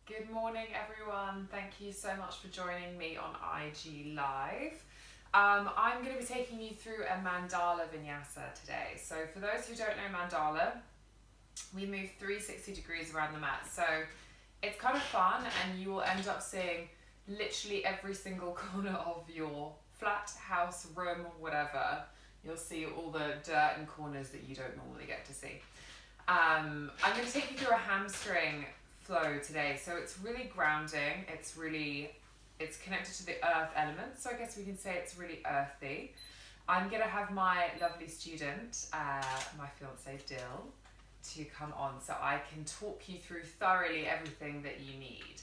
Good morning, everyone. Thank you so much for joining me on IG Live. I'm going to be taking you through a Mandala Vinyasa today. So for those who don't know Mandala, we move 360 degrees around the mat. So it's kind of fun, and you will end up seeing literally every single corner of your flat, house, room, whatever. You'll see all the dirt and corners that you don't normally get to see. I'm going to take you through a hamstring flow today. So it's really grounding. It's connected to the earth element. So I guess we can say it's really earthy. I'm going to have my lovely student, my fiance Dill, to come on so I can talk you through thoroughly everything that you need.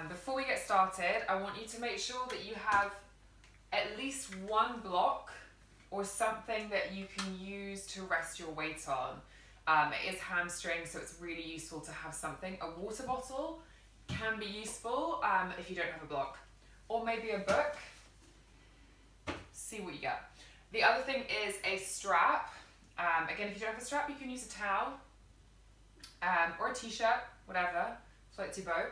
Before we get started, I want you to make sure that you have at least one block or something that you can use to rest your weight on. It is hamstring, so it's really useful to have something. A water bottle can be useful if you don't have a block. Or maybe a book. See what you get. The other thing is a strap. Again, if you don't have a strap, you can use a towel or a t-shirt, whatever, floats your boat.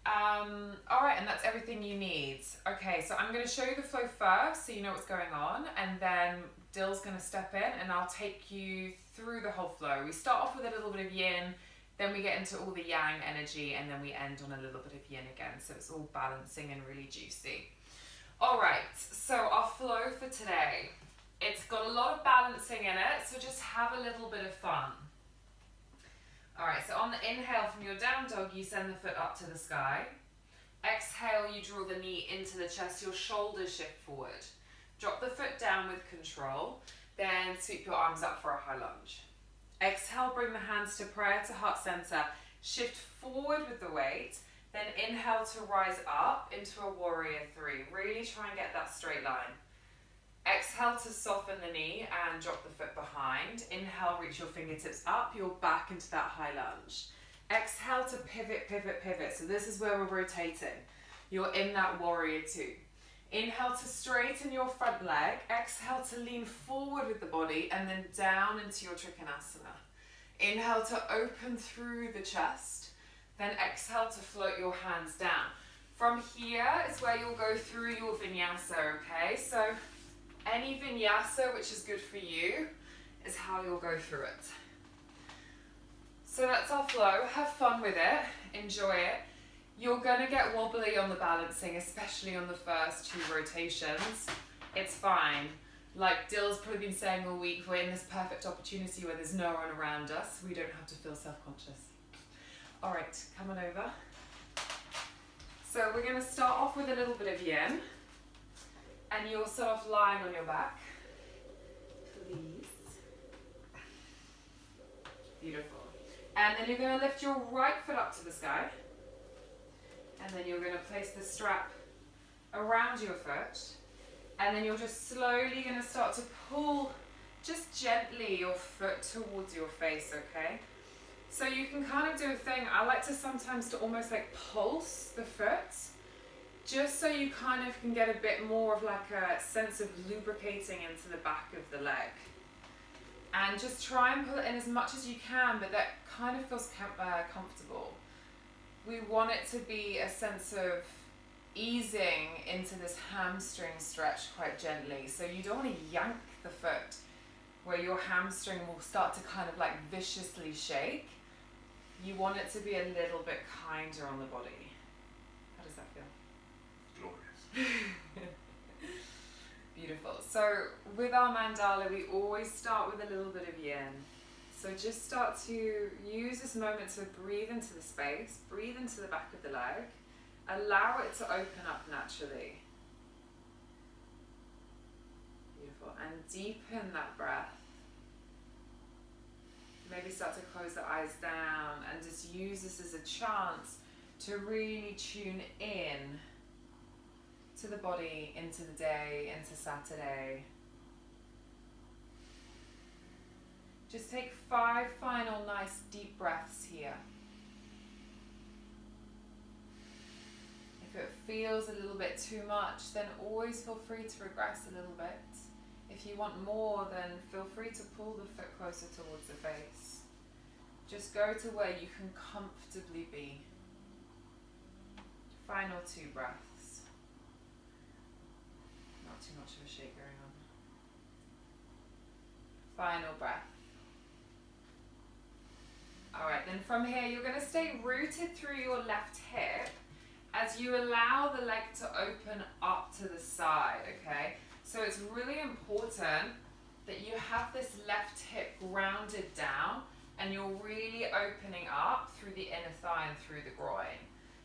Alright, and that's everything you need. Okay, so I'm going to show you the flow first so you know what's going on, and then Dill's going to step in and I'll take you through the whole flow. We start off with a little bit of yin, then we get into all the yang energy, and then we end on a little bit of yin again, so it's all balancing and really juicy. Alright, so our flow for today, it's got a lot of balancing in it, so just have a little bit of fun. Alright, so on the inhale from your down dog, you send the foot up to the sky. Exhale, you draw the knee into the chest, your shoulders shift forward. Drop the foot down with control, then sweep your arms up for a high lunge. Exhale, bring the hands to prayer to heart center. Shift forward with the weight, then inhale to rise up into a warrior three. Really try and get that straight line. Exhale to soften the knee and drop the foot behind. Inhale, reach your fingertips up, you're back into that high lunge. Exhale to pivot, pivot, pivot. So this is where we're rotating. You're in that warrior two. Inhale to straighten your front leg. Exhale to lean forward with the body and then down into your Trikonasana. Inhale to open through the chest. Then exhale to float your hands down. From here is where you'll go through your vinyasa, okay? So any vinyasa which is good for you is how you'll go through it. So that's our flow. Have fun with it. Enjoy it. You're going to get wobbly on the balancing, especially on the first two rotations. It's fine. Like Dill's probably been saying all week, we're in this perfect opportunity where there's no one around us. We don't have to feel self-conscious. All right, come on over. So we're going to start off with a little bit of yin. And you'll start off lying on your back. Please. Beautiful. And then you're going to lift your right foot up to the sky. And then you're going to place the strap around your foot. And then you're just slowly going to start to pull just gently your foot towards your face, okay? So you can kind of do a thing, I like to sometimes to almost like pulse the foot, just so you kind of can get a bit more of like a sense of lubricating into the back of the leg. And just try and pull it in as much as you can, but that kind of feels comfortable. We want it to be a sense of easing into this hamstring stretch quite gently. So you don't want to yank the foot where your hamstring will start to kind of like viciously shake. You want it to be a little bit kinder on the body. How does that feel? Glorious. Beautiful. So with our mandala, we always start with a little bit of yin. So just start to use this moment to breathe into the space, breathe into the back of the leg, allow it to open up naturally. Beautiful. And deepen that breath. Maybe start to close the eyes down and just use this as a chance to really tune in to the body, into the day, into Saturday. Just take 5 final nice deep breaths here. If it feels a little bit too much, then always feel free to regress a little bit. If you want more, then feel free to pull the foot closer towards the face. Just go to where you can comfortably be. Final 2 breaths. Not too much of a shake going on. Final breath. Alright, then from here you're going to stay rooted through your left hip as you allow the leg to open up to the side, okay? So it's really important that you have this left hip grounded down and you're really opening up through the inner thigh and through the groin.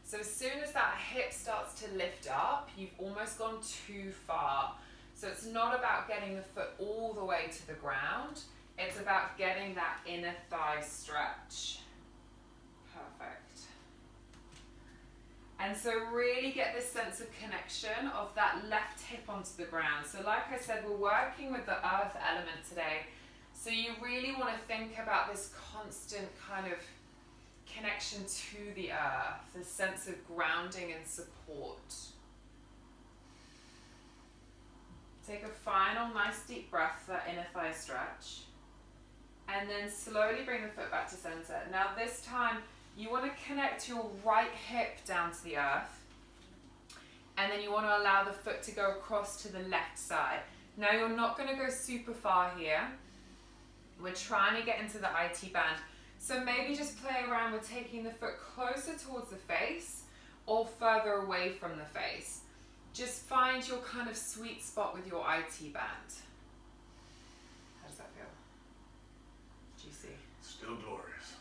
So as soon as that hip starts to lift up, you've almost gone too far. So it's not about getting the foot all the way to the ground, it's about getting that inner thigh stretch. Perfect. And so really get this sense of connection of that left hip onto the ground. So like I said, we're working with the earth element today. So you really want to think about this constant kind of connection to the earth, this sense of grounding and support. Take a final nice deep breath for that inner thigh stretch. And then slowly bring the foot back to center. Now this time, you want to connect your right hip down to the earth. And then you want to allow the foot to go across to the left side. Now you're not going to go super far here. We're trying to get into the IT band. So maybe just play around with taking the foot closer towards the face or further away from the face. Just find your kind of sweet spot with your IT band. How does that feel? Juicy. Still glorious.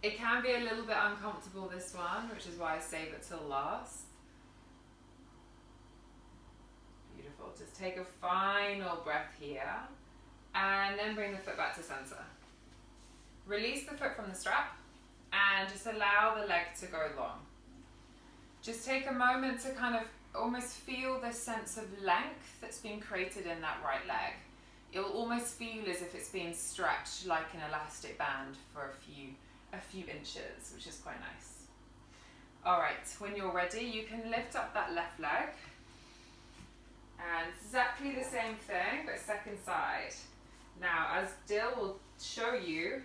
It can be a little bit uncomfortable, this one, which is why I save it till last. Beautiful. Just take a final breath here and then bring the foot back to center. Release the foot from the strap and just allow the leg to go long. Just take a moment to kind of almost feel this sense of length that's been created in that right leg. It will almost feel as if it's being stretched like an elastic band for a few inches, which is quite nice. Alright, when you're ready, you can lift up that left leg. And exactly the same thing, but second side. Now, as Dill will show you,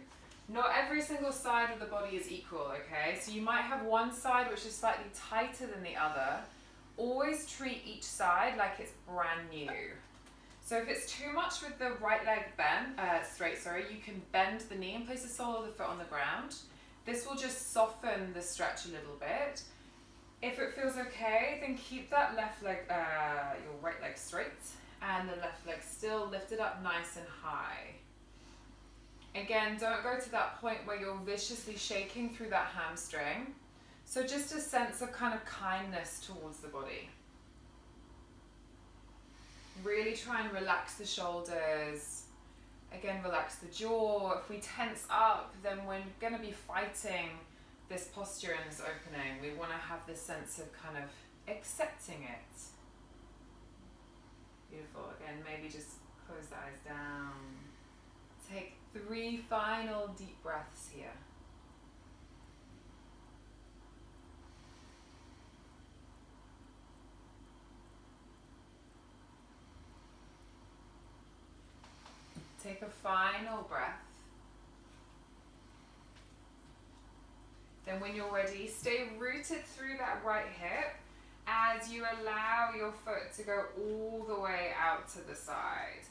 not every single side of the body is equal, okay? So you might have one side which is slightly tighter than the other. Always treat each side like it's brand new. So if it's too much with the right leg straight, you can bend the knee and place the sole of the foot on the ground. This will just soften the stretch a little bit. If it feels okay, then keep that left leg, your right leg straight, and the left leg still lifted up nice and high. Again, don't go to that point where you're viciously shaking through that hamstring. So just a sense of kind of kindness towards the body. Really try and relax the shoulders. Again, relax the jaw. If we tense up, then we're going to be fighting this posture and this opening. We want to have this sense of kind of accepting it. Beautiful. Again, maybe just close the eyes down. Take 3 final deep breaths here. Take a final breath. Then when you're ready, stay rooted through that right hip as you allow your foot to go all the way out to the side.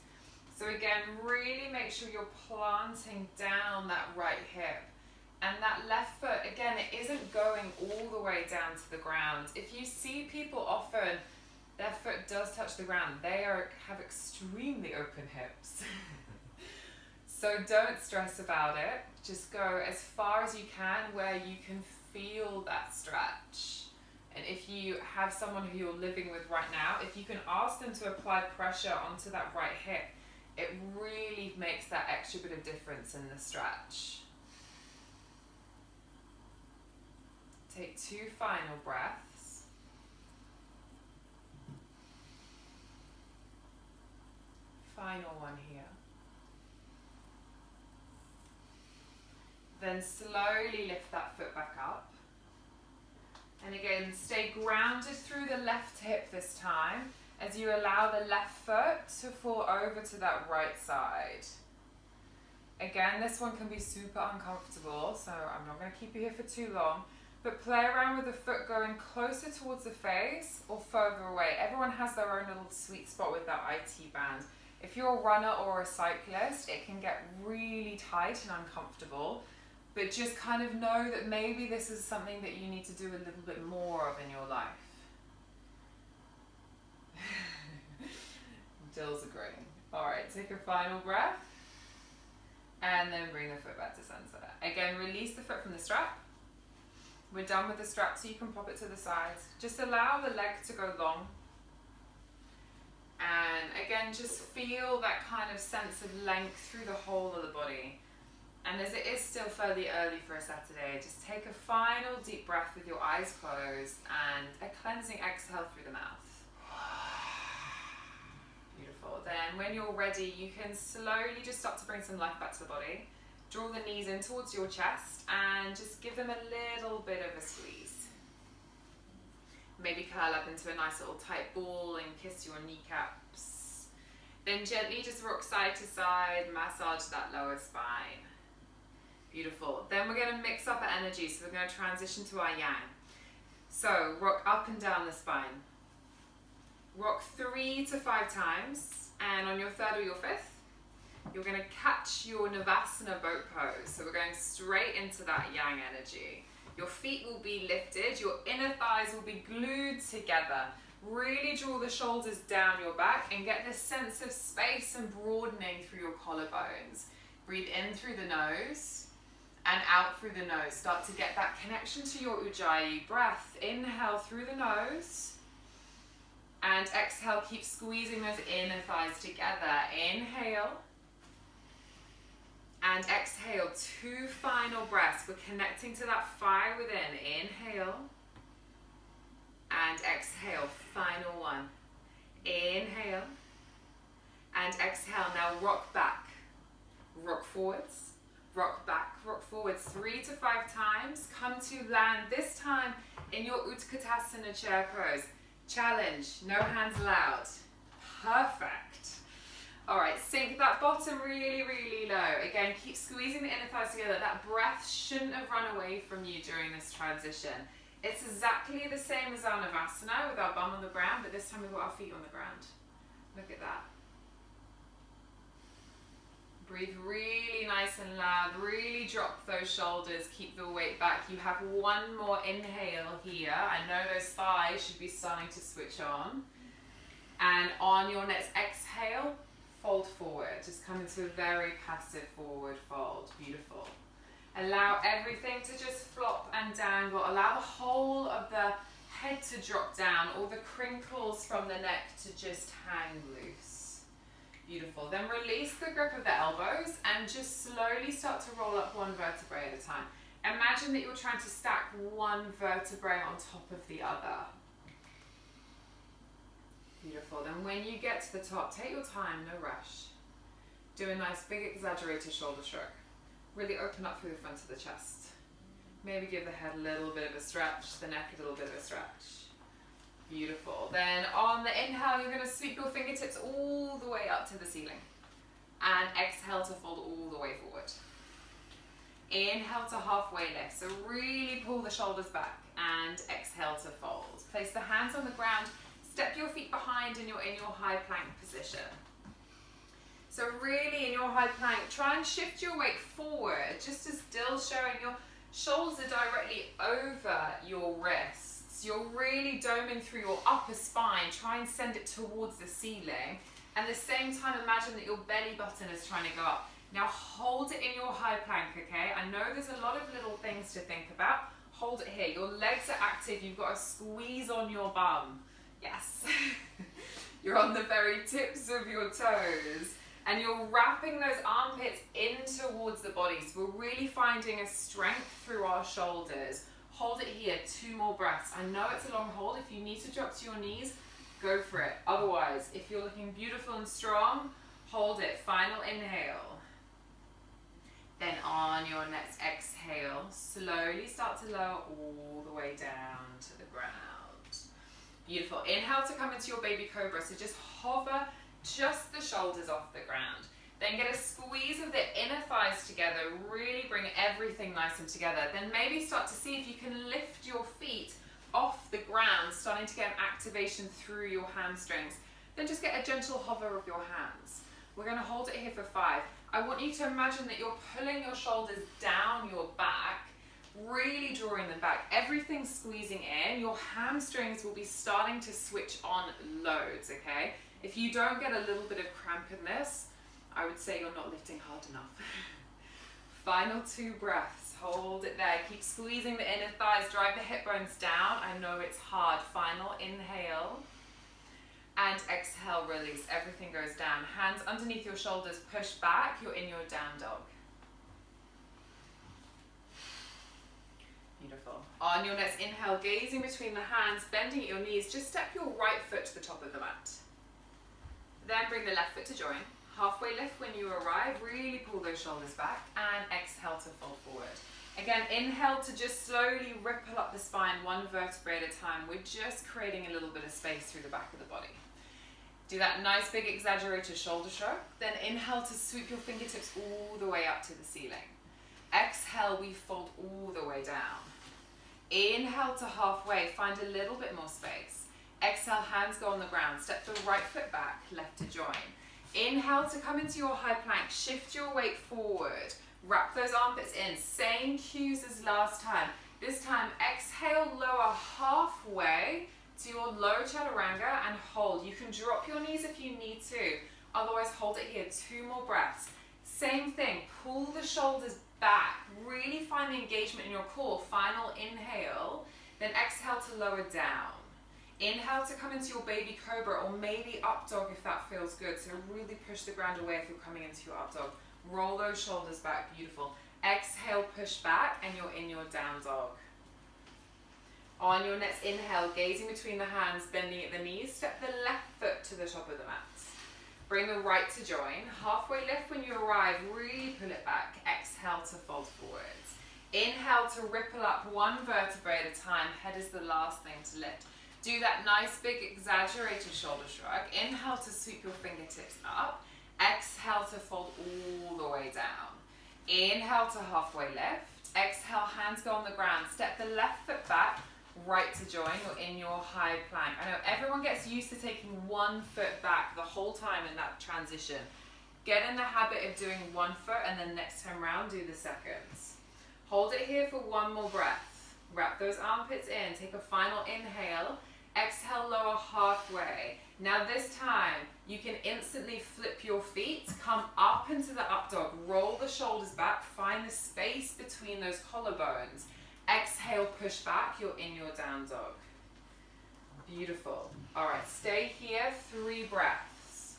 So again, really make sure you're planting down that right hip. And that left foot, again, it isn't going all the way down to the ground. If you see people often, their foot does touch the ground. They have extremely open hips. So don't stress about it. Just go as far as you can where you can feel that stretch. And if you have someone who you're living with right now, if you can ask them to apply pressure onto that right hip, it really makes that extra bit of difference in the stretch. Take 2 final breaths. Final one here. Then slowly lift that foot back up. And again, stay grounded through the left hip this time as you allow the left foot to fall over to that right side. Again, this one can be super uncomfortable, so I'm not going to keep you here for too long. but play around with the foot going closer towards the face or further away. Everyone has their own little sweet spot with that IT band. If you're a runner or a cyclist, it can get really tight and uncomfortable, but just kind of know that maybe this is something that you need to do a little bit more of in your life. Jill's agreeing. All right, take a final breath and then bring the foot back to center. Again, release the foot from the strap. We're done with the strap, so you can pop it to the sides. Just allow the leg to go long. And again, just feel that kind of sense of length through the whole of the body. And as it is still fairly early for a Saturday, just take a final deep breath with your eyes closed and a cleansing exhale through the mouth. Beautiful. Then when you're ready, you can slowly just start to bring some life back to the body. Draw the knees in towards your chest and just give them a little bit of a squeeze. Maybe curl up into a nice little tight ball and kiss your kneecaps. Then gently just rock side to side, massage that lower spine. Beautiful. Then we're going to mix up our energy, so we're going to transition to our yang. So rock up and down the spine. Rock 3 to 5 times, and on your third or your fifth, you're going to catch your Navasana boat pose. So we're going straight into that yang energy. Your feet will be lifted, your inner thighs will be glued together. Really draw the shoulders down your back and get this sense of space and broadening through your collarbones. Breathe in through the nose and out through the nose. Start to get that connection to your Ujjayi breath. Inhale through the nose. And exhale, keep squeezing those inner thighs together. Inhale. And exhale, 2 final breaths. We're connecting to that fire within. Inhale. And exhale, final one. Inhale. And exhale, now rock back. Rock forwards. Rock back, rock forwards 3 to 5 times. Come to land, this time in your Utkatasana chair pose. Challenge, no hands allowed. Perfect. All right, sink that bottom really, really low. Again, keep squeezing the inner thighs together. That breath shouldn't have run away from you during this transition. It's exactly the same as our Navasana with our bum on the ground, but this time we've got our feet on the ground. Look at that. Breathe really nice and loud. Really drop those shoulders. Keep the weight back. You have one more inhale here. I know those thighs should be starting to switch on. And on your next exhale, fold forward. Just come into a very passive forward fold. Beautiful. Allow everything to just flop and dangle. Allow the whole of the head to drop down, all the crinkles from the neck to just hang loose. Beautiful. Then release the grip of the elbows and just slowly start to roll up one vertebrae at a time. Imagine that you're trying to stack one vertebrae on top of the other. Beautiful. Then when you get to the top, take your time, no rush. Do a nice big exaggerated shoulder shrug. Really open up through the front of the chest. Maybe give the head a little bit of a stretch, the neck a little bit of a stretch. Beautiful. Then on the inhale, you're going to sweep your fingertips all the way up to the ceiling. And exhale to fold all the way forward. Inhale to halfway lift. So really pull the shoulders back and exhale to fold. Place the hands on the ground. Step your feet behind and you're in your high plank position. So really in your high plank, try and shift your weight forward, just as Dill's showing. Your shoulders are directly over your wrists. You're really doming through your upper spine. Try and send it towards the ceiling. And at the same time, imagine that your belly button is trying to go up. Now hold it in your high plank, okay? I know there's a lot of little things to think about. Hold it here. Your legs are active. You've got a squeeze on your bum. Yes. You're on the very tips of your toes. And you're wrapping those armpits in towards the body. So we're really finding a strength through our shoulders. Hold it here, 2 more breaths. I know it's a long hold. If you need to drop to your knees, go for it. Otherwise, if you're looking beautiful and strong, hold it. Final inhale. Then on your next exhale, slowly start to lower all the way down to the ground. Beautiful. Inhale to come into your baby cobra. So just hover just the shoulders off the ground. Then get a squeeze of the inner thighs together, really bring everything nice and together. Then maybe start to see if you can lift your feet off the ground, starting to get an activation through your hamstrings. Then just get a gentle hover of your hands. We're going to hold it here for 5. I want you to imagine that you're pulling your shoulders down your back, really drawing them back. Everything's squeezing in. Your hamstrings will be starting to switch on loads, okay? If you don't get a little bit of cramp in this, I would say you're not lifting hard enough. Final 2 breaths. Hold it there. Keep squeezing the inner thighs. Drive the hip bones down. I know it's hard. Final inhale. And exhale, release. Everything goes down. Hands underneath your shoulders. Push back. You're in your down dog. Beautiful. On your next inhale, gazing between the hands, bending at your knees. Just step your right foot to the top of the mat. Then bring the left foot to join. Halfway lift when you arrive, really pull those shoulders back and exhale to fold forward. Again, inhale to just slowly ripple up the spine, 1 vertebrae at a time. We're just creating a little bit of space through the back of the body. Do that nice big exaggerated shoulder shrug. Then inhale to sweep your fingertips all the way up to the ceiling. Exhale, we fold all the way down. Inhale to halfway, find a little bit more space. Exhale, hands go on the ground. Step the right foot back, left to join. Inhale to come into your high plank. Shift your weight forward. Wrap those armpits in. Same cues as last time. This time, exhale, lower halfway to your low chaturanga and hold. You can drop your knees if you need to. Otherwise, hold it here. 2 more breaths. Same thing. Pull the shoulders back. Really find the engagement in your core. Final inhale. Then exhale to lower down. Inhale to come into your baby cobra or maybe up dog if that feels good. So really push the ground away if you're coming into your up dog. Roll those shoulders back, beautiful. Exhale, push back, and you're in your down dog. On your next inhale, gazing between the hands, bending at the knees, step the left foot to the top of the mat. Bring the right to join. Halfway lift when you arrive, really pull it back. Exhale to fold forwards. Inhale to ripple up 1 vertebrae at a time. Head is the last thing to lift. Do that nice big exaggerated shoulder shrug. Inhale to sweep your fingertips up. Exhale to fold all the way down. Inhale to halfway lift. Exhale, hands go on the ground. Step the left foot back, right to join. You're in your high plank. I know everyone gets used to taking 1 foot back the whole time in that transition. Get in the habit of doing 1 foot and then next time round do the seconds. Hold it here for 1 more breath. Wrap those armpits in. Take a final inhale. Exhale, lower halfway. Now this time, you can instantly flip your feet, come up into the up dog, roll the shoulders back, find the space between those collarbones. Exhale, push back, you're in your down dog. Beautiful. All right, stay here, 3 breaths.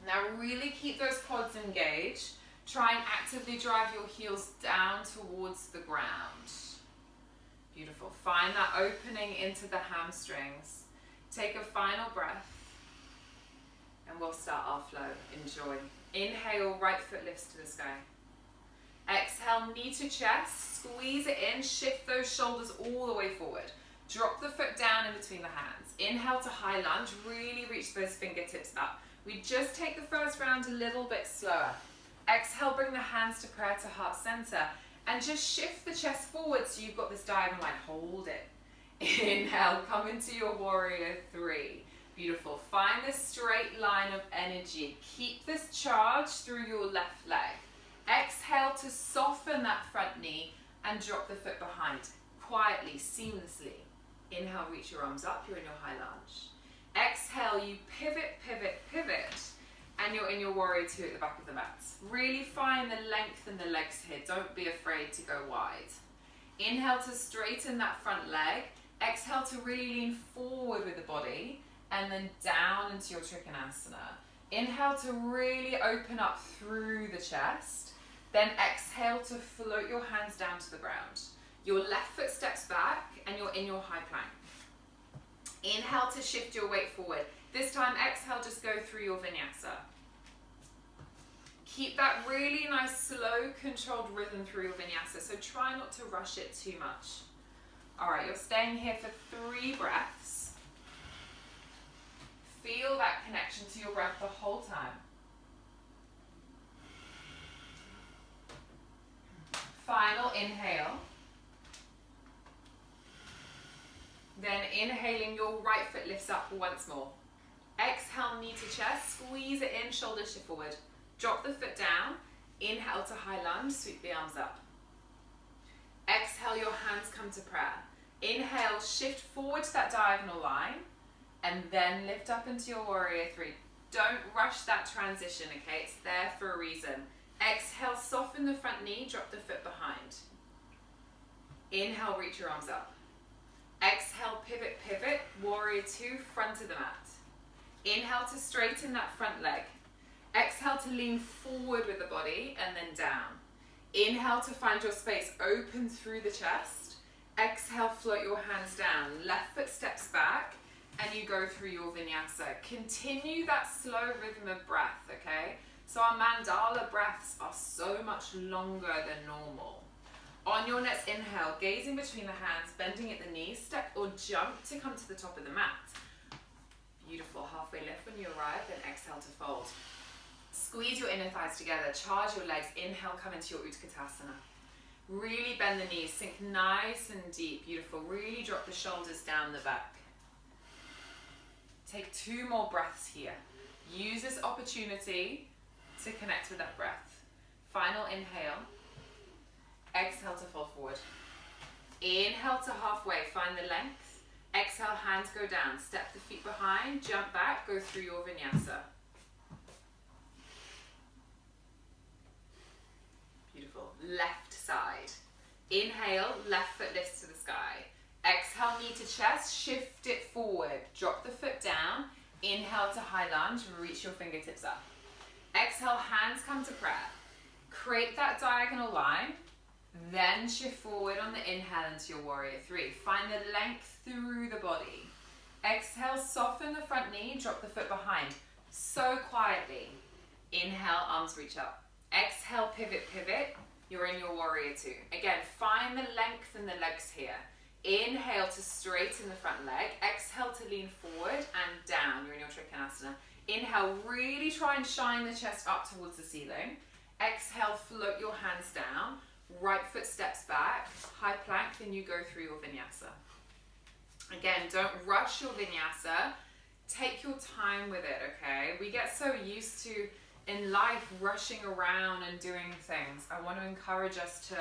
Now really keep those quads engaged. Try and actively drive your heels down towards the ground. Beautiful. Find that opening into the hamstrings. Take a final breath. And we'll start our flow. Enjoy. Inhale, right foot lifts to the sky. Exhale, knee to chest. Squeeze it in. Shift those shoulders all the way forward. Drop the foot down in between the hands. Inhale to high lunge. Really reach those fingertips up. We just take the first round a little bit slower. Exhale, bring the hands to prayer to heart center. And just shift the chest forward so you've got this diagonal line. Hold it. Inhale, come into your warrior 3. Beautiful. Find this straight line of energy. Keep this charge through your left leg. Exhale to soften that front knee and drop the foot behind. Quietly, seamlessly. Inhale, reach your arms up. You're in your high lunge. Exhale, you pivot, pivot, pivot. And you're in your warrior 2 at the back of the mat. Really find the length in the legs here. Don't be afraid to go wide. Inhale to straighten that front leg. Exhale to really lean forward with the body and then down into your Trikonasana. Inhale to really open up through the chest. Then exhale to float your hands down to the ground. Your left foot steps back and you're in your high plank. Inhale to shift your weight forward. This time, exhale, just go through your vinyasa. Keep that really nice, slow, controlled rhythm through your vinyasa, so try not to rush it too much. All right, you're staying here for 3 breaths. Feel that connection to your breath the whole time. Final inhale. Then inhaling, your right foot lifts up once more. Exhale, knee to chest, squeeze it in, shoulder shift forward. Drop the foot down, inhale to high lunge, sweep the arms up. Exhale, your hands come to prayer. Inhale, shift forward to that diagonal line, and then lift up into your warrior three. Don't rush that transition, okay? It's there for a reason. Exhale, soften the front knee, drop the foot behind. Inhale, reach your arms up. Exhale, pivot, pivot, warrior two, front of the mat. Inhale to straighten that front leg. Exhale to lean forward with the body and then down. Inhale to find your space, open through the chest. Exhale, float your hands down. Left foot steps back and you go through your vinyasa. Continue that slow rhythm of breath, okay? So our mandala breaths are so much longer than normal. On your next inhale, gazing between the hands, bending at the knees, step or jump to come to the top of the mat. Beautiful, halfway lift when you arrive, then exhale to fold. Squeeze your inner thighs together, charge your legs, inhale, come into your Utkatasana. Really bend the knees, sink nice and deep, beautiful. Really drop the shoulders down the back. Take 2 more breaths here. Use this opportunity to connect with that breath. Final inhale. Exhale to fall forward. Inhale to halfway, find the length. Exhale, hands go down. Step the feet behind, jump back, go through your vinyasa. Beautiful. Left side. Inhale, left foot lifts to the sky. Exhale, knee to chest, shift it forward. Drop the foot down. Inhale to high lunge, reach your fingertips up. Exhale, hands come to prayer. Create that diagonal line. Then shift forward on the inhale into your warrior three. Find the length through the body. Exhale, soften the front knee, drop the foot behind. So quietly. Inhale, arms reach up. Exhale, pivot, pivot. You're in your warrior two. Again, find the length in the legs here. Inhale to straighten the front leg. Exhale to lean forward and down. You're in your Trikonasana. Inhale, really try and shine the chest up towards the ceiling. Exhale, float your hands down. Right foot steps back, high plank, then you go through your vinyasa. Again, don't rush your vinyasa. Take your time with it, okay? We get so used to, in life, rushing around and doing things. I want to encourage us to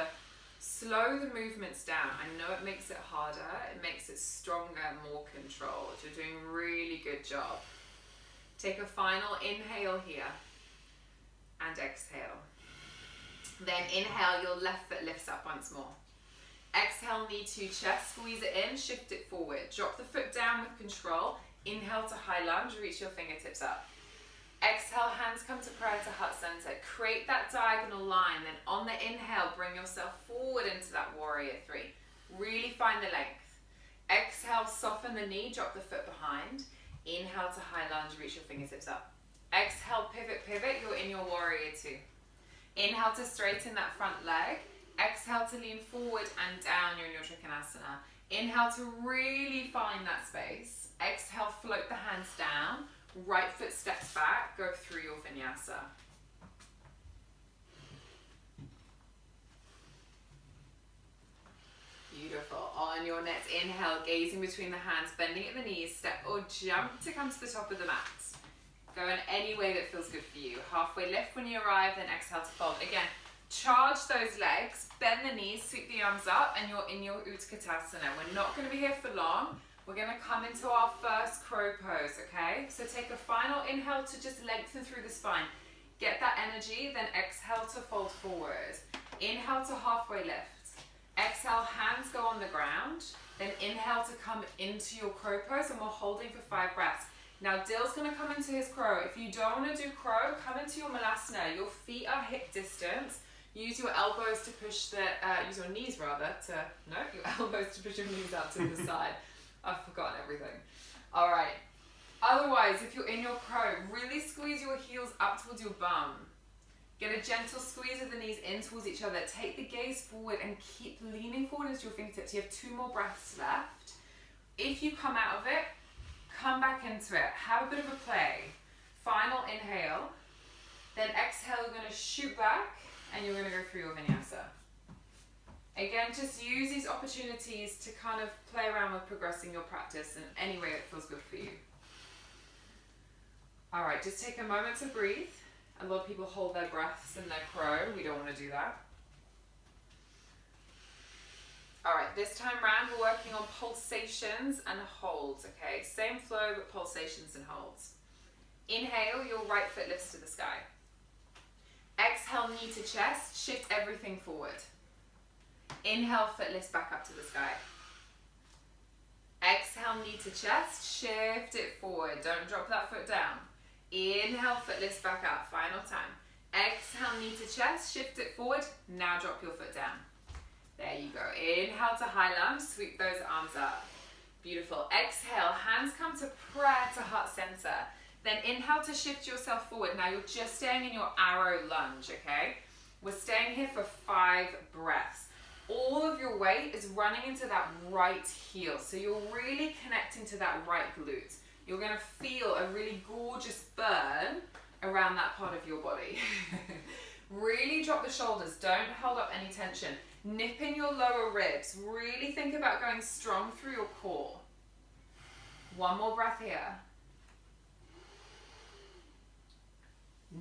slow the movements down. I know it makes it harder, it makes it stronger, more controlled. You're doing a really good job. Take a final inhale here and exhale. Then inhale, your left foot lifts up once more. Exhale, knee to chest, squeeze it in, shift it forward. Drop the foot down with control. Inhale to high lunge, reach your fingertips up. Exhale, hands come to prayer to heart center. Create that diagonal line. Then on the inhale, bring yourself forward into that warrior three. Really find the length. Exhale, soften the knee, drop the foot behind. Inhale to high lunge, reach your fingertips up. Exhale, pivot, pivot, you're in your warrior two. Inhale to straighten that front leg. Exhale to lean forward and down, you're in your Trikonasana. Inhale to really find that space. Exhale, float the hands down. Right foot steps back, go through your vinyasa. Beautiful. On your next inhale, gazing between the hands, bending at the knees, step or jump to come to the top of the mat. Go in any way that feels good for you. Halfway lift when you arrive, then exhale to fold. Again, charge those legs, bend the knees, sweep the arms up, and you're in your Utkatasana. We're not going to be here for long. We're going to come into our first crow pose, okay? So take a final inhale to just lengthen through the spine. Get that energy, then exhale to fold forward. Inhale to halfway lift. Exhale, hands go on the ground. Then inhale to come into your crow pose, and we're holding for 5 breaths. Now Dil's going to come into his crow. If you don't want to do crow, come into your Malasana. Your feet are hip distance. Use your elbows to push the, use your knees rather to, no, your elbows to push your knees out to the side. I've forgotten everything. All right. Otherwise, if you're in your crow, really squeeze your heels up towards your bum. Get a gentle squeeze of the knees in towards each other. Take the gaze forward and keep leaning forward into your fingertips. You have 2 more breaths left. If you come out of it, come back into it. Have a bit of a play. Final inhale. Then exhale, you're going to shoot back and you're going to go through your vinyasa. Again, just use these opportunities to kind of play around with progressing your practice in any way that feels good for you. All right, just take a moment to breathe. A lot of people hold their breaths in their crow. We don't want to do that. All right, this time round, we're working on pulsations and holds, okay? Same flow, but pulsations and holds. Inhale, your right foot lifts to the sky. Exhale, knee to chest, shift everything forward. Inhale, foot lifts back up to the sky. Exhale, knee to chest, shift it forward. Don't drop that foot down. Inhale, foot lifts back up. Final time. Exhale, knee to chest, shift it forward. Now drop your foot down. There you go. Inhale to high lunge, sweep those arms up. Beautiful. Exhale, hands come to prayer to heart center. Then inhale to shift yourself forward. Now you're just staying in your arrow lunge, okay? We're staying here for 5 breaths. All of your weight is running into that right heel. So you're really connecting to that right glute. You're gonna feel a really gorgeous burn around that part of your body. Really drop the shoulders. Don't hold up any tension. Nip in your lower ribs. Really think about going strong through your core. One more breath here.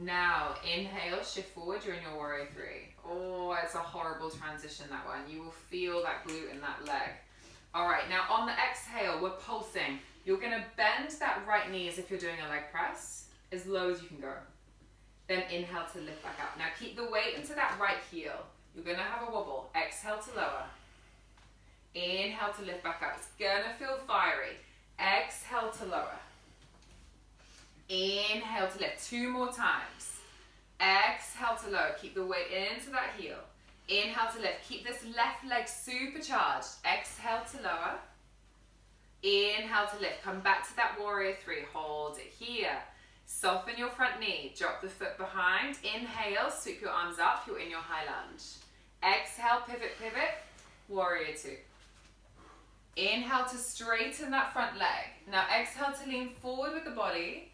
Now, inhale, shift forward. You're in your warrior 3. Oh, it's a horrible transition, that one. You will feel that glute in that leg. All right, now on the exhale, we're pulsing. You're gonna bend that right knee as if you're doing a leg press, as low as you can go. Then inhale to lift back up. Now keep the weight into that right heel. You're gonna have a wobble. Exhale to lower. Inhale to lift back up. It's gonna feel fiery. Exhale to lower. Inhale to lift. 2 more times. Exhale to lower. Keep the weight into that heel. Inhale to lift. Keep this left leg supercharged. Exhale to lower. Inhale to lift. Come back to that warrior 3. Hold it here. Soften your front knee. Drop the foot behind. Inhale. Sweep your arms up. You're in your high lunge. Exhale. Pivot, pivot. Warrior 2. Inhale to straighten that front leg. Now exhale to lean forward with the body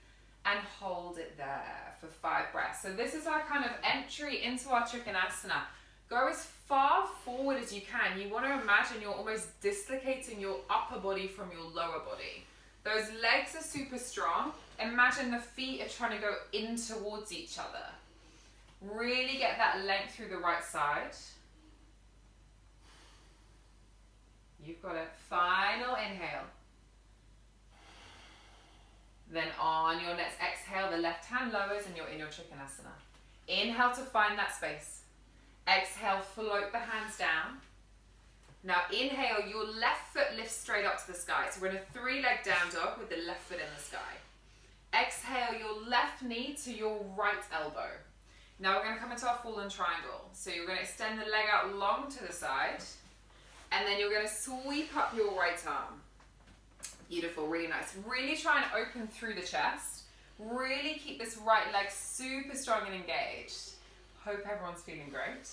and hold it there for 5 breaths. So this is our kind of entry into our Trikonasana. Go as far forward as you can. You want to imagine you're almost dislocating your upper body from your lower body. Those legs are super strong. Imagine the feet are trying to go in towards each other. Really get that length through the right side. You've got it. Final inhale. Then on your next exhale, the left hand lowers and you're in your Trikonasana. Inhale to find that space. Exhale, float the hands down. Now inhale, your left foot lifts straight up to the sky. So we're in a 3-leg down dog with the left foot in the sky. Exhale, your left knee to your right elbow. Now we're going to come into our fallen triangle. So you're going to extend the leg out long to the side. And then you're going to sweep up your right arm. Beautiful, really nice. Really try and open through the chest. Really keep this right leg super strong and engaged. Hope everyone's feeling great.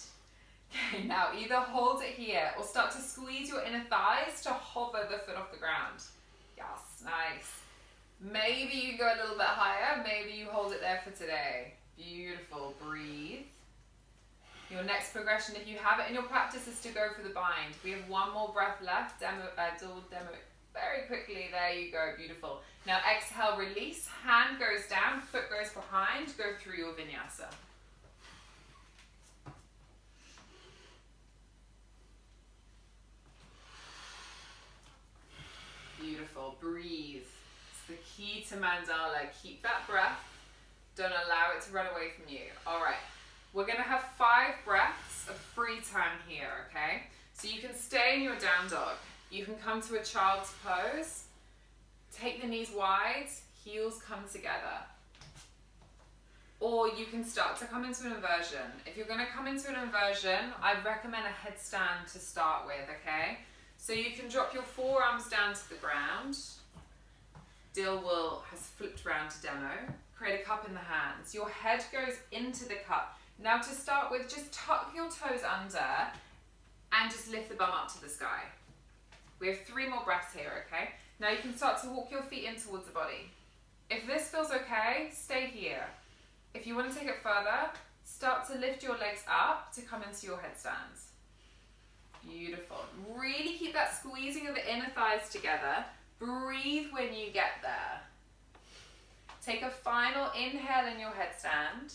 Okay, now either hold it here or start to squeeze your inner thighs to hover the foot off the ground. Yes, nice. Maybe you go a little bit higher. Maybe you hold it there for today. Beautiful, breathe. Your next progression, if you have it in your practice, is to go for the bind. We have 1 more breath left. Demo very quickly. There you go. Beautiful. Now exhale, release. Hand goes down, foot goes behind. Go through your vinyasa. Beautiful. Breathe. It's the key to Mandala. Keep that breath. Don't allow it to run away from you. All right. We're going to have 5 breaths of free time here, okay? So you can stay in your down dog. You can come to a child's pose. Take the knees wide, heels come together. Or you can start to come into an inversion. If you're going to come into an inversion, I'd recommend a headstand to start with, okay? So you can drop your forearms down to the ground. Dilwil has flipped around to demo. Create a cup in the hands. Your head goes into the cup. Now to start with, just tuck your toes under and just lift the bum up to the sky. We have 3 more breaths here, okay? Now you can start to walk your feet in towards the body. If this feels okay, stay here. If you want to take it further, start to lift your legs up to come into your headstands. Beautiful. Really keep that squeezing of the inner thighs together. Breathe when you get there. Take a final inhale in your headstand.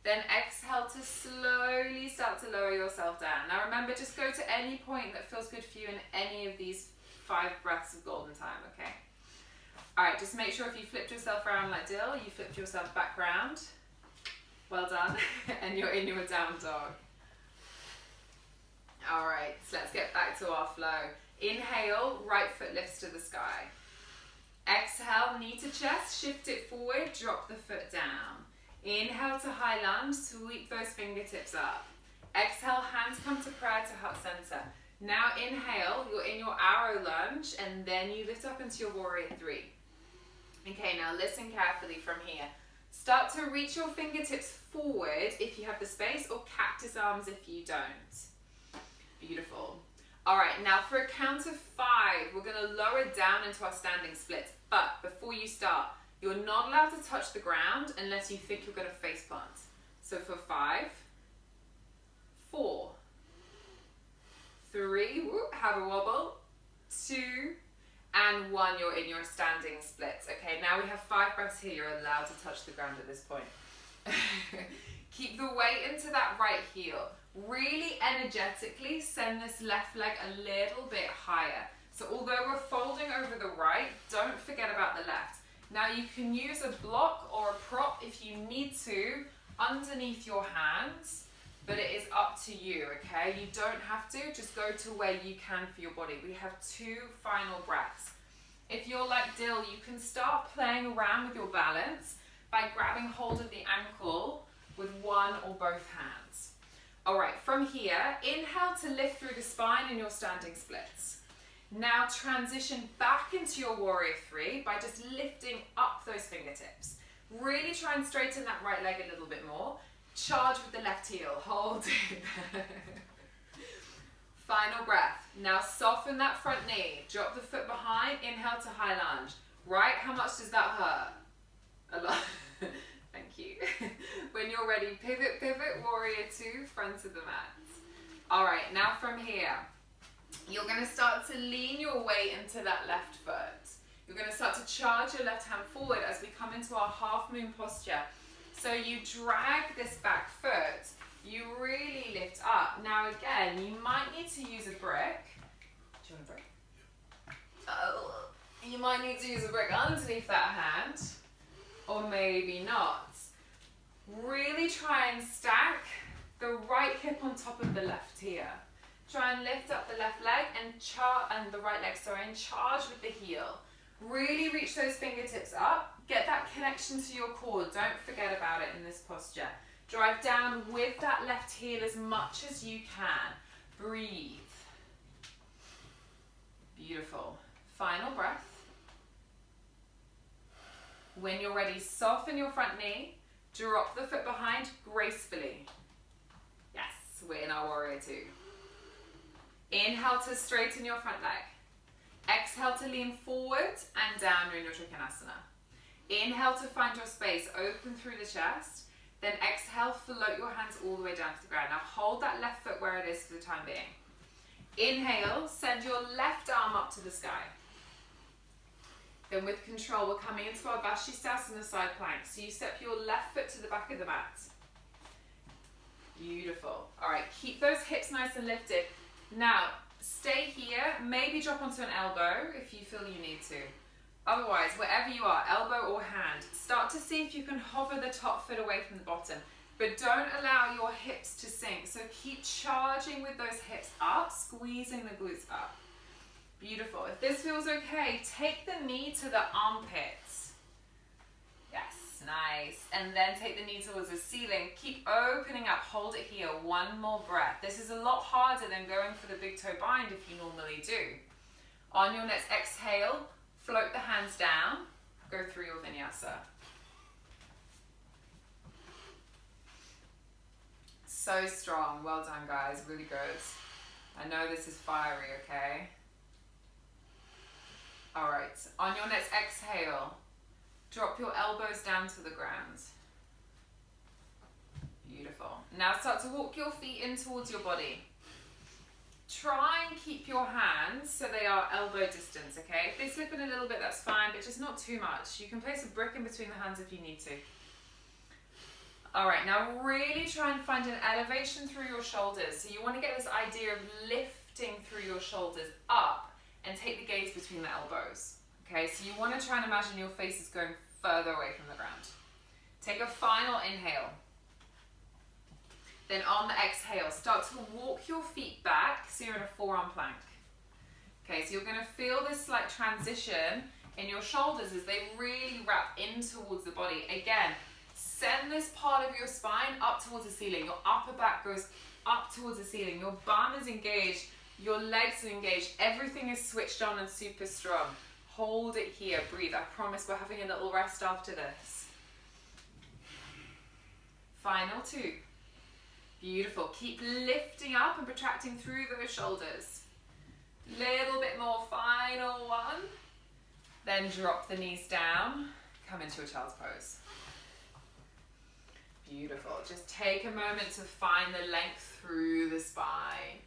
Then exhale to slowly start to lower yourself down. Now remember, just go to any point that feels good for you in any of these 5 breaths of golden time, okay? Alright, just make sure if you flipped yourself around like Dill, you flipped yourself back round. Well done. And you're in your down dog. Alright, so let's get back to our flow. Inhale, right foot lifts to the sky. Exhale, knee to chest, shift it forward, drop the foot down. Inhale to high lunge, sweep those fingertips up. Exhale, hands come to prayer to heart center. Now inhale, you're in your arrow lunge, and then you lift up into your warrior 3. Okay, now listen carefully from here. Start to reach your fingertips forward if you have the space, or cactus arms if you don't. Beautiful. All right, now for a count of 5, we're gonna lower down into our standing splits. But before you start, you're not allowed to touch the ground unless you think you're gonna face plant. So for 5, 4, 3, whoop, have a wobble, 2, and 1, you're in your standing splits. Okay, now we have 5 breaths here, you're allowed to touch the ground at this point. Keep the weight into that right heel. Really energetically send this left leg a little bit higher. So although we're folding over the right, don't forget about the left. Now you can use a block or a prop if you need to underneath your hands, but it is up to you, okay? You don't have to, just go to where you can for your body. We have 2 final breaths. If you're like Dill, you can start playing around with your balance by grabbing hold of the ankle with one or both hands. All right, from here, inhale to lift through the spine in your standing splits. Now transition back into your warrior 3 by just lifting up those fingertips. Really try and straighten that right leg a little bit more. Charge with the left heel, hold it. Final breath. Now soften that front knee. Drop the foot behind, inhale to high lunge. Right, how much does that hurt? A lot. Thank you. When you're ready, pivot, pivot, warrior 2, front of the mat. All right, now from here, you're gonna start to lean your weight into that left foot. You're gonna start to charge your left hand forward as we come into our half moon posture. So you drag this back foot, you really lift up. Now again, you might need to use a brick. Do you want a brick? Oh, you might need to use a brick underneath that hand. Or maybe not. Really try and stack the right hip on top of the left here. Try and lift up the left leg and the right leg, and charge with the heel. Really reach those fingertips up. Get that connection to your core. Don't forget about it in this posture. Drive down with that left heel as much as you can. Breathe. Beautiful. Final breath. When you're ready, soften your front knee, drop the foot behind gracefully. Yes, we're in our warrior 2. Inhale to straighten your front leg. Exhale to lean forward and down in your Trikonasana. Inhale to find your space, open through the chest. Then exhale, float your hands all the way down to the ground. Now hold that left foot where it is for the time being. Inhale, send your left arm up to the sky. Then with control, we're coming into our Vashisthasana side plank. So you step your left foot to the back of the mat. Beautiful. All right, keep those hips nice and lifted. Now, stay here. Maybe drop onto an elbow if you feel you need to. Otherwise, wherever you are, elbow or hand, start to see if you can hover the top foot away from the bottom. But don't allow your hips to sink. So keep charging with those hips up, squeezing the glutes up. Beautiful. If this feels okay, take the knee to the armpits. Yes, nice. And then take the knee towards the ceiling. Keep opening up. Hold it here. One more breath. This is a lot harder than going for the big toe bind if you normally do. On your next exhale, float the hands down. Go through your vinyasa. So strong. Well done, guys. Really good. I know this is fiery, okay? All right, on your next exhale, drop your elbows down to the ground. Beautiful. Now start to walk your feet in towards your body. Try and keep your hands so they are elbow distance, okay? If they slip in a little bit, that's fine, but just not too much. You can place a brick in between the hands if you need to. All right, now really try and find an elevation through your shoulders. So you want to get this idea of lifting through your shoulders up and take the gaze between the elbows. Okay, so you want to try and imagine your face is going further away from the ground. Take a final inhale. Then on the exhale, start to walk your feet back so you're in a forearm plank. Okay, so you're going to feel this slight transition in your shoulders as they really wrap in towards the body. Again, send this part of your spine up towards the ceiling. Your upper back goes up towards the ceiling. Your bum is engaged. Your legs are engaged. Everything is switched on and super strong. Hold it here. Breathe. I promise we're having a little rest after this. Final 2. Beautiful. Keep lifting up and protracting through those shoulders. Little bit more. Final 1. Then drop the knees down. Come into a child's pose. Beautiful. Just take a moment to find the length through the spine.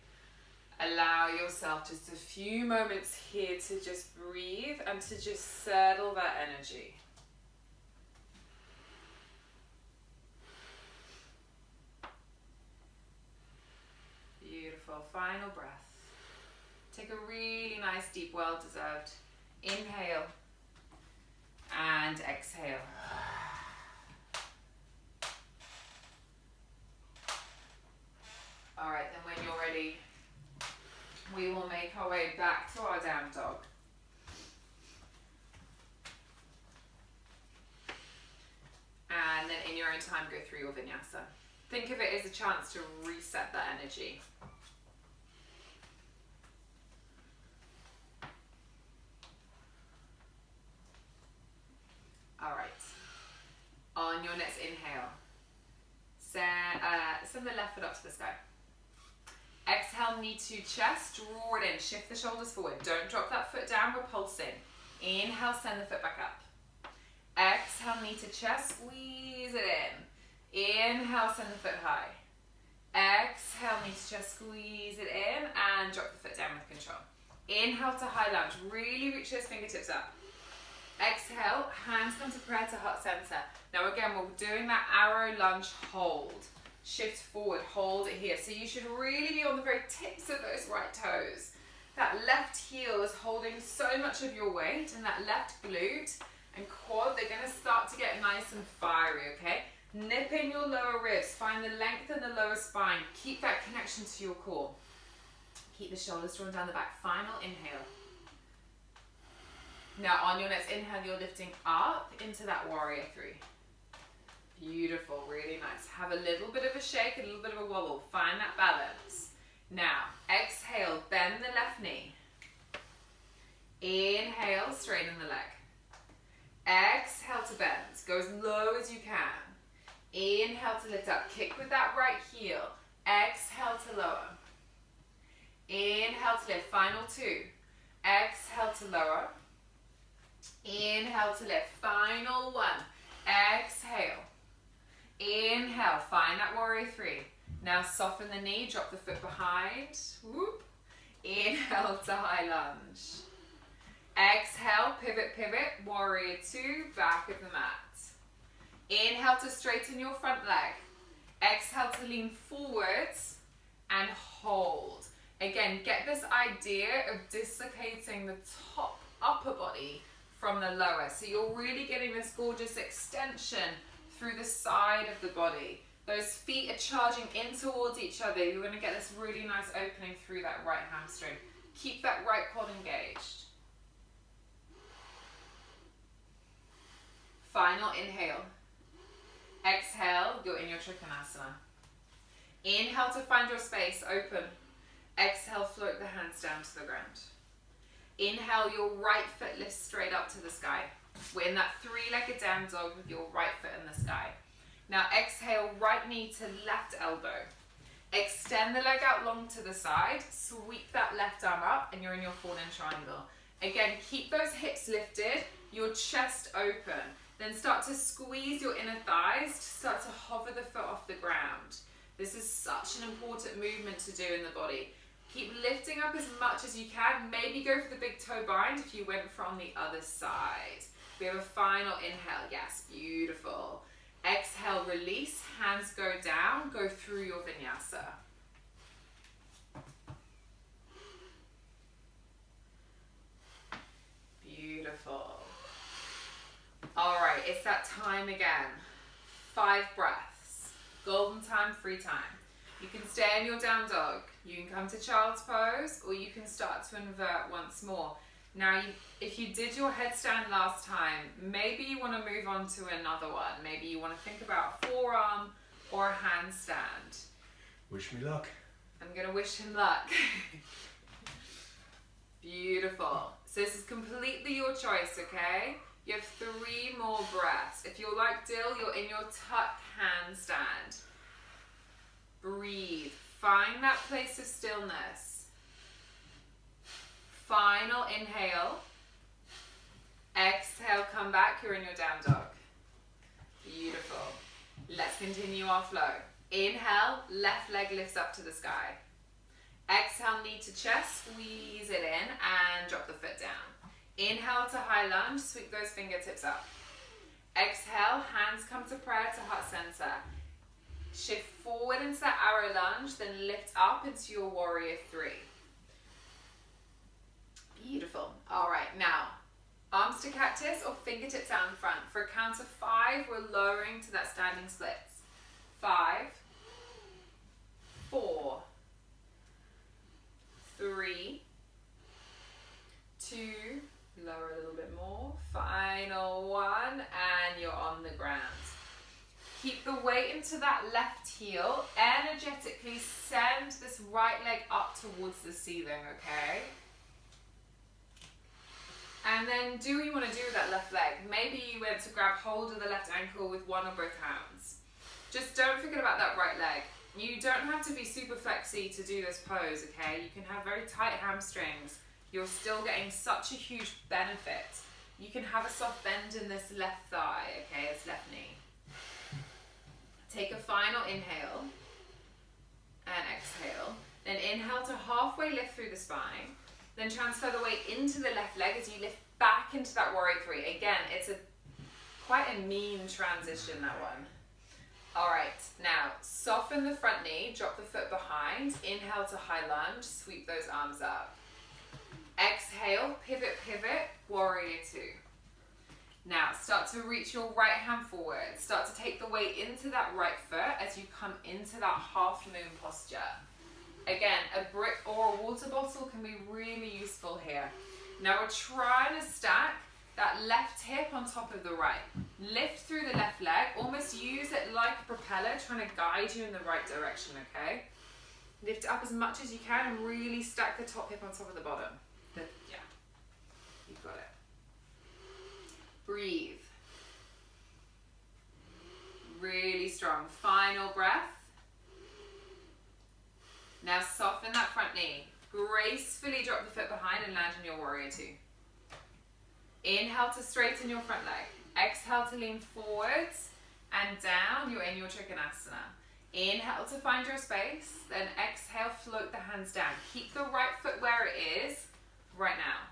Allow yourself just a few moments here to just breathe and to just settle that energy. Beautiful. Final breath. Take a really nice, deep, well-deserved inhale and exhale. All right, then when you're ready, we will make our way back to our down dog. And then in your own time, go through your vinyasa. Think of it as a chance to reset that energy. All right. On your next inhale, send the left foot up to the sky. Exhale, knee to chest, draw it in, shift the shoulders forward. Don't drop that foot down, we're pulsing. Inhale, send the foot back up. Exhale, knee to chest, squeeze it in. Inhale, send the foot high. Exhale, knee to chest, squeeze it in, and drop the foot down with control. Inhale to high lunge, really reach those fingertips up. Exhale, hands come to prayer to heart center. Now again, we're doing that arrow lunge hold. Shift forward, hold it here. So you should really be on the very tips of those right toes. That left heel is holding so much of your weight, and that left glute and quad, they're gonna start to get nice and fiery, okay? Nip in your lower ribs, find the length in the lower spine. Keep that connection to your core. Keep the shoulders drawn down the back. Final inhale. Now on your next inhale, you're lifting up into that warrior 3. Beautiful, really nice. Have a little bit of a shake, a little bit of a wobble. Find that balance. Now, exhale, bend the left knee. Inhale, straighten the leg. Exhale to bend. Go as low as you can. Inhale to lift up. Kick with that right heel. Exhale to lower. Inhale to lift. Final 2. Exhale to lower. Inhale to lift. Final 1. Exhale. Inhale, find that warrior 3. Now soften the knee, drop the foot behind. Whoop. Inhale to high lunge. Exhale, pivot, pivot, warrior 2, back of the mat. Inhale to straighten your front leg. Exhale to lean forwards and hold. Again, get this idea of dislocating the top upper body from the lower. So you're really getting this gorgeous extension through the side of the body. Those feet are charging in towards each other. You're going to get this really nice opening through that right hamstring. Keep that right quad engaged. Final inhale. Exhale, you're in your Trikonasana. Inhale to find your space, open. Exhale, float the hands down to the ground. Inhale, your right foot lifts straight up to the sky. We're in that 3-legged down dog with your right foot in the sky. Now exhale, right knee to left elbow. Extend the leg out long to the side, sweep that left arm up, and you're in your fallen triangle. Again, keep those hips lifted, your chest open. Then start to squeeze your inner thighs, start to hover the foot off the ground. This is such an important movement to do in the body. Keep lifting up as much as you can. Maybe go for the big toe bind if you went from the other side. We have a final inhale. Yes, beautiful. Exhale, release. Hands go down. Go through your vinyasa. Beautiful. All right, it's that time again. 5 breaths. Golden time, free time. You can stay in your down dog. You can come to child's pose, or you can start to invert once more. Now, if you did your headstand last time, maybe you want to move on to another one. Maybe you want to think about a forearm or a handstand. Wish me luck. I'm going to wish him luck. Beautiful. So this is completely your choice, okay? You have 3 more breaths. If you're like Dill, you're in your tuck handstand. Breathe. Find that place of stillness. Final inhale. Exhale, come back. You're in your down dog. Beautiful. Let's continue our flow. Inhale, left leg lifts up to the sky. Exhale, knee to chest, squeeze it in and drop the foot down. Inhale to high lunge, sweep those fingertips up. Exhale, hands come to prayer to heart center. Shift forward into that arrow lunge, then lift up into your warrior 3. Beautiful. All right, now, arms to cactus or fingertips out in front. For a count of 5, we're lowering to that standing splits. 5, 4, 3, 2, lower a little bit more, final 1, and you're on the ground. Keep the weight into that left heel, energetically send this right leg up towards the ceiling, okay? And then do what you want to do with that left leg. Maybe you went to grab hold of the left ankle with one or both hands. Just don't forget about that right leg. You don't have to be super flexy to do this pose, okay? You can have very tight hamstrings. You're still getting such a huge benefit. You can have a soft bend in this left thigh, okay? This left knee. Take a final inhale and exhale. Then inhale to halfway lift through the spine. Then transfer the weight into the left leg as you lift back into that warrior 3. Again, it's quite a mean transition, that one. All right, now soften the front knee, drop the foot behind, inhale to high lunge, sweep those arms up. Exhale, pivot, pivot, warrior 2. Now start to reach your right hand forward, start to take the weight into that right foot as you come into that half moon posture. Again, a brick or a water bottle can be really useful here. Now we're trying to stack that left hip on top of the right. Lift through the left leg, almost use it like a propeller, trying to guide you in the right direction, okay? Lift it up as much as you can and really stack the top hip on top of the bottom. Yeah, you've got it. Breathe. Really strong. Final breath. Now soften that front knee. Gracefully drop the foot behind and land in your warrior 2. Inhale to straighten your front leg. Exhale to lean forwards and down. You're in your Trikonasana. Inhale to find your space. Then exhale, float the hands down. Keep the right foot where it is right now.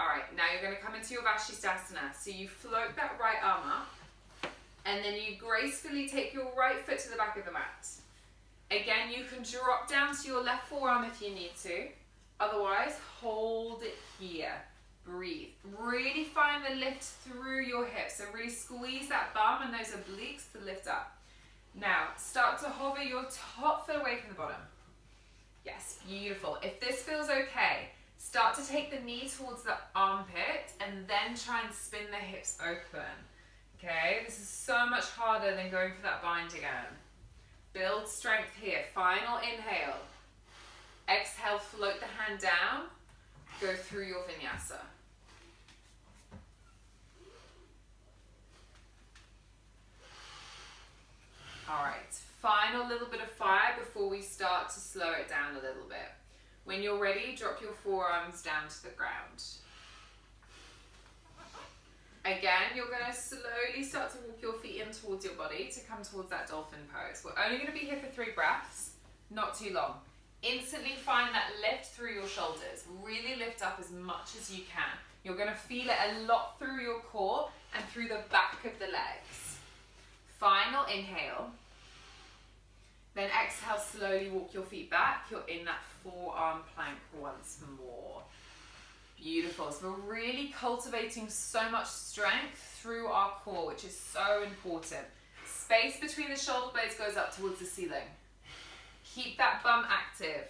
All right, now you're going to come into your Vashisthasana. So you float that right arm up. And then you gracefully take your right foot to the back of the mat. Again, you can drop down to your left forearm if you need to. Otherwise, hold it here. Breathe. Really find the lift through your hips. So really squeeze that bum and those obliques to lift up. Now, start to hover your top foot away from the bottom. Yes, beautiful. If this feels okay, start to take the knee towards the armpit and then try and spin the hips open. Okay, this is so much harder than going for that bind again. Build strength here. Final inhale. Exhale, float the hand down. Go through your vinyasa. All right, final little bit of fire before we start to slow it down a little bit. When you're ready, drop your forearms down to the ground. Again, you're going to slowly start to walk your feet in towards your body to come towards that dolphin pose. We're only going to be here for 3 breaths, not too long. Instantly find that lift through your shoulders. Really lift up as much as you can. You're going to feel it a lot through your core and through the back of the legs. Final inhale. Then exhale, slowly walk your feet back. You're in that forearm plank once more. Beautiful. So we're really cultivating so much strength through our core, which is so important. Space between the shoulder blades goes up towards the ceiling. Keep that bum active.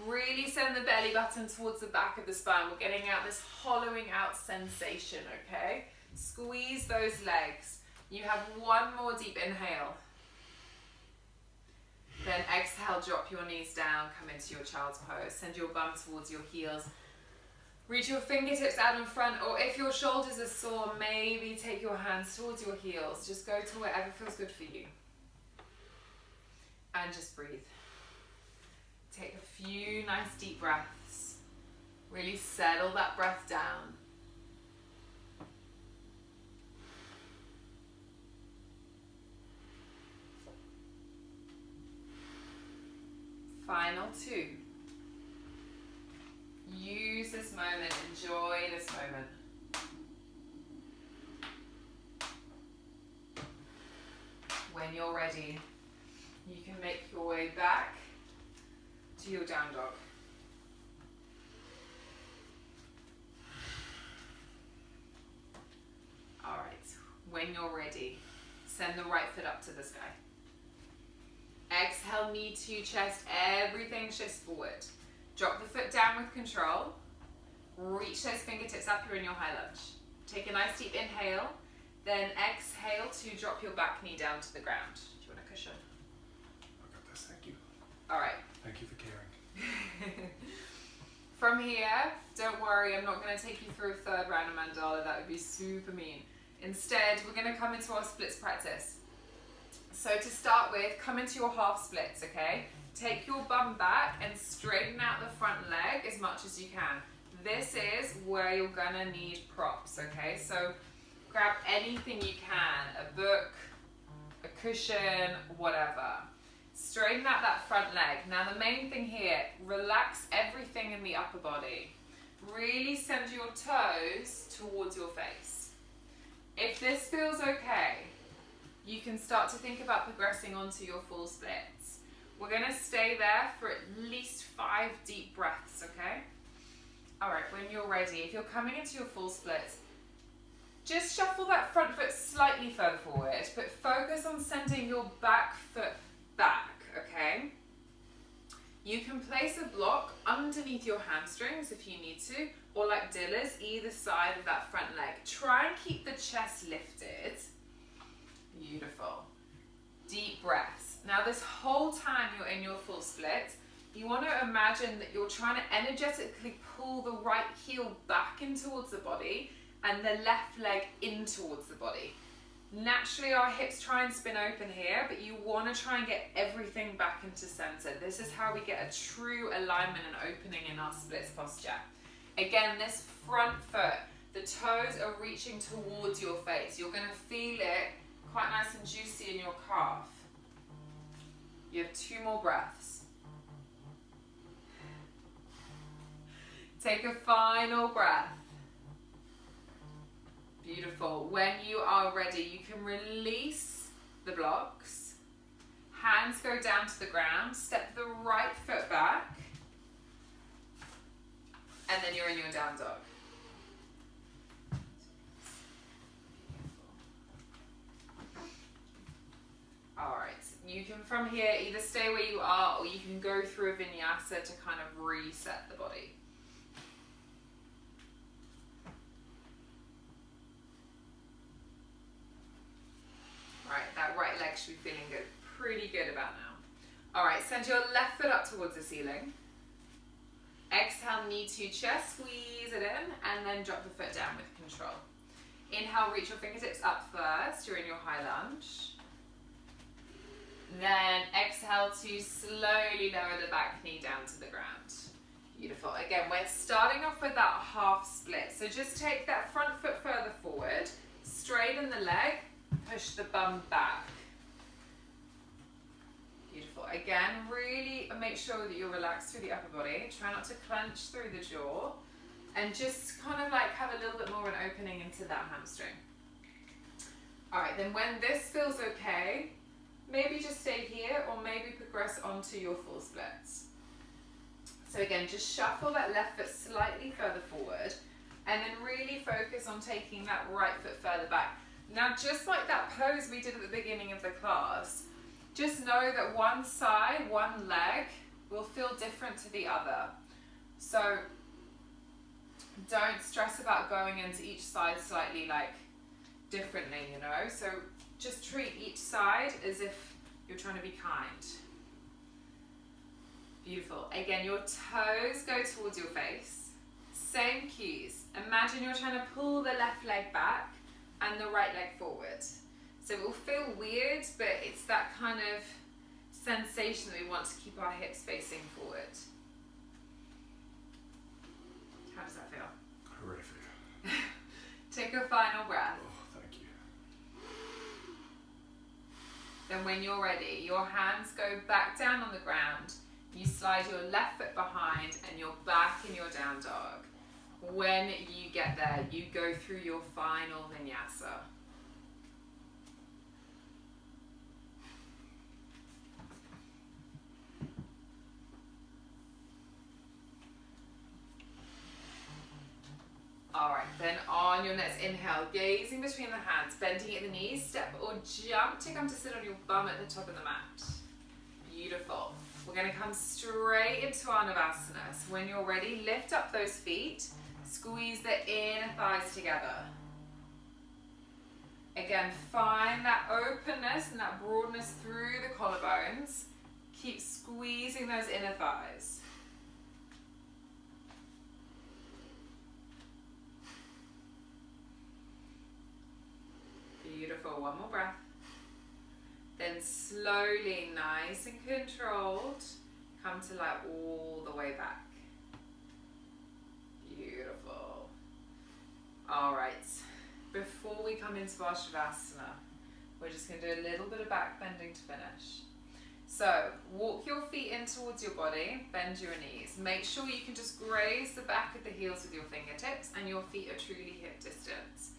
Really send the belly button towards the back of the spine. We're getting out this hollowing out sensation, okay? Squeeze those legs. You have one more deep inhale. Then exhale, drop your knees down, come into your child's pose. Send your bum towards your heels. Reach your fingertips out in front, or if your shoulders are sore, maybe take your hands towards your heels. Just go to wherever feels good for you. And just breathe. Take a few nice deep breaths. Really settle that breath down. Final two. Use this moment, enjoy this moment. When you're ready, you can make your way back to your down dog. All right, when you're ready, send the right foot up to the sky. Exhale, knee to chest, everything shifts forward. Drop the foot down with control. Reach those fingertips up, you're in your high lunge. Take a nice deep inhale, then exhale to drop your back knee down to the ground. Do you want a cushion? I got this, thank you. All right. Thank you for caring. From here, don't worry, I'm not going to take you through a third round of Mandala. That would be super mean. Instead, we're going to come into our splits practice. So to start with, come into your half splits, okay? Take your bum back and straighten out the front leg as much as you can. This is where you're gonna need props, okay? So grab anything you can, a book, a cushion, whatever. Straighten out that front leg. Now the main thing here, relax everything in the upper body. Really send your toes towards your face. If this feels okay, you can start to think about progressing onto your full splits. We're gonna stay there for at least 5 deep breaths, okay? All right, when you're ready, if you're coming into your full splits, just shuffle that front foot slightly further forward, but focus on sending your back foot back, okay? You can place a block underneath your hamstrings if you need to, or like Dilla's, either side of that front leg. Try and keep the chest lifted. Beautiful. Deep breaths. Now this whole time you're in your full split, you want to imagine that you're trying to energetically pull the right heel back in towards the body and the left leg in towards the body. Naturally our hips try and spin open here, but you want to try and get everything back into center. This is how we get a true alignment and opening in our splits posture. Again, this front foot, the toes are reaching towards your face. You're going to feel it quite nice and juicy in your calf. You have 2 more breaths. Take a final breath. Beautiful. When you are ready, you can release the blocks. Hands go down to the ground. Step the right foot back. And then you're in your down dog. All right, you can from here either stay where you are or you can go through a vinyasa to kind of reset the body. Right, that right leg should be feeling good, pretty good about now. All right, send your left foot up towards the ceiling. Exhale, knee to chest, squeeze it in, and then drop the foot down with control. Inhale, reach your fingertips up first, you're in your high lunge. Then exhale to slowly lower the back knee down to the ground. Beautiful. Again, we're starting off with that half split. So just take that front foot further forward, straighten the leg, push the bum back. Beautiful. Again, really make sure that you're relaxed through the upper body. Try not to clench through the jaw. And just kind of like have a little bit more of an opening into that hamstring. All right, then when this feels okay, maybe just stay here or maybe progress onto your full splits. So again, just shuffle that left foot slightly further forward and then really focus on taking that right foot further back. Now, just like that pose we did at the beginning of the class, just know that one side, one leg will feel different to the other. So don't stress about going into each side slightly like differently, you know? So just treat each side as if you're trying to be kind. Beautiful. Again, your toes go towards your face. Same cues. Imagine you're trying to pull the left leg back and the right leg forward. So it will feel weird, but it's that kind of sensation that we want to keep our hips facing forward. How does that feel? Horrific. Take a final breath. Oh, thank you. Then when you're ready, your hands go back down on the ground. You slide your left foot behind and you're back in your down dog. When you get there, you go through your final vinyasa. Alright, then on your next inhale, gazing between the hands, bending at the knees, step or jump to come to sit on your bum at the top of the mat. Beautiful. We're going to come straight into our Navasana. So when you're ready, lift up those feet, squeeze the inner thighs together. Again, find that openness and that broadness through the collarbones. Keep squeezing those inner thighs. Beautiful, one more breath. Then slowly, nice and controlled, come to lie all the way back. Beautiful. All right, before we come into our Shavasana, we're just going to do a little bit of back bending to finish. So walk your feet in towards your body, bend your knees. Make sure you can just graze the back of the heels with your fingertips and your feet are truly hip distance.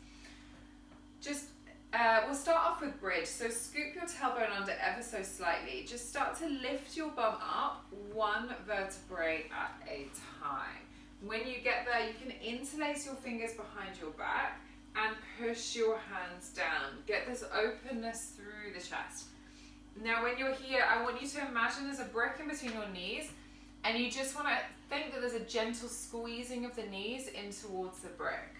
We'll start off with bridge. So scoop your tailbone under ever so slightly. Just start to lift your bum up one vertebrae at a time. When you get there, you can interlace your fingers behind your back and push your hands down. Get this openness through the chest. Now when you're here, I want you to imagine there's a brick in between your knees and you just want to think that there's a gentle squeezing of the knees in towards the brick.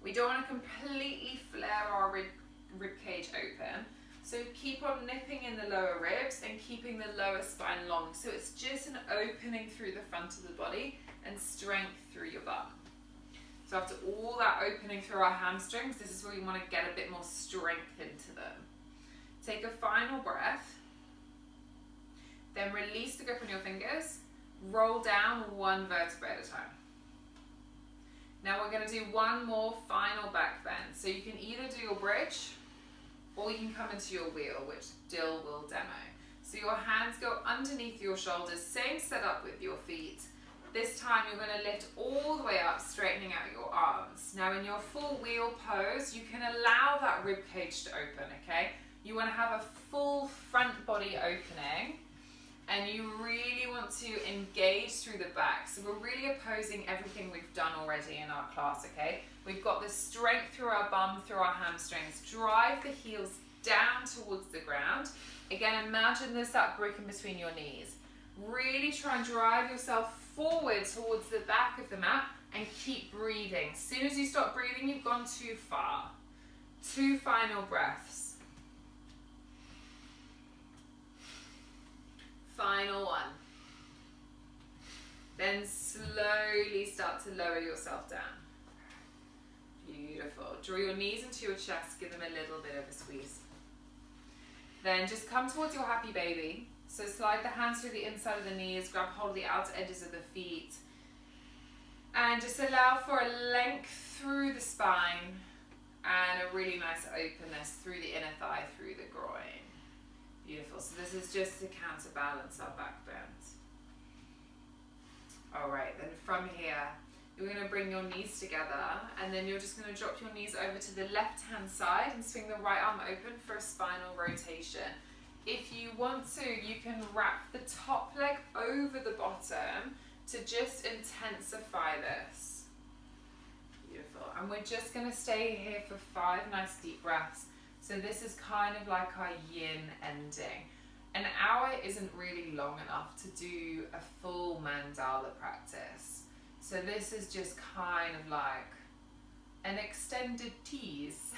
We don't want to completely flare our rib cage open. So keep on nipping in the lower ribs and keeping the lower spine long. So it's just an opening through the front of the body and strength through your bum. So after all that opening through our hamstrings, this is where we want to get a bit more strength into them. Take a final breath. Then release the grip on your fingers. Roll down one vertebrae at a time. Now we're going to do one more final back bend. So you can either do your bridge or you can come into your wheel, which Dill will demo. So your hands go underneath your shoulders, same setup with your feet. This time you're going to lift all the way up, straightening out your arms. Now in your full wheel pose, you can allow that rib cage to open, okay? You want to have a full front body opening. And you really want to engage through the back. So we're really opposing everything we've done already in our class, okay? We've got the strength through our bum, through our hamstrings. Drive the heels down towards the ground. Again, imagine there's that brick in between your knees. Really try and drive yourself forward towards the back of the mat and keep breathing. As soon as you stop breathing, you've gone too far. 2 final breaths. Final one. Then slowly start to lower yourself down. Beautiful. Draw your knees into your chest, give them a little bit of a squeeze. Then just come towards your happy baby. So slide the hands through the inside of the knees, grab hold of the outer edges of the feet. And just allow for a length through the spine and a really nice openness through the inner thigh, through the groin. Beautiful. So this is just to counterbalance our back bend. Alright, then from here, you're going to bring your knees together, and then you're just going to drop your knees over to the left hand side and swing the right arm open for a spinal rotation. If you want to, you can wrap the top leg over the bottom to just intensify this. Beautiful. And we're just going to stay here for 5 nice deep breaths. So this is kind of like our yin ending. An hour isn't really long enough to do a full mandala practice. So this is just kind of like an extended tease.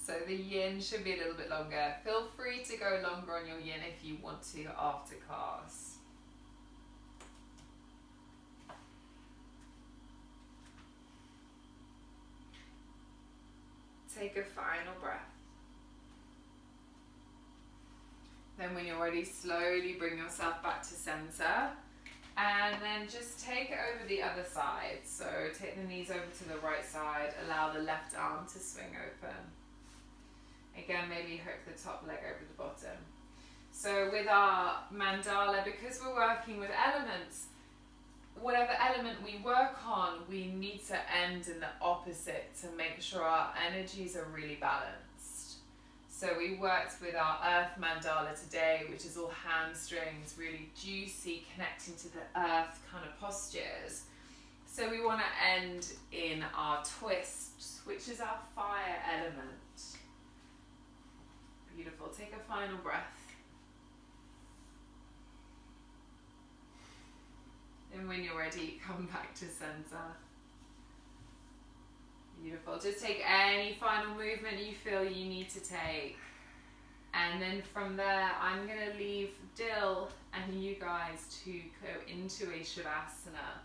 So the yin should be a little bit longer. Feel free to go longer on your yin if you want to after class. Take a final breath. Then when you're ready, slowly bring yourself back to center. And then just take it over the other side. So take the knees over to the right side. Allow the left arm to swing open. Again, maybe hook the top leg over the bottom. So with our mandala, because we're working with elements, whatever element we work on, we need to end in the opposite to make sure our energies are really balanced. So we worked with our earth mandala today, which is all hamstrings, really juicy, connecting to the earth kind of postures. So we want to end in our twist, which is our fire element. Beautiful. Take a final breath. And when you're ready, come back to center. Beautiful. Just take any final movement you feel you need to take. And then from there, I'm going to leave Dill and you guys to go into a Shavasana.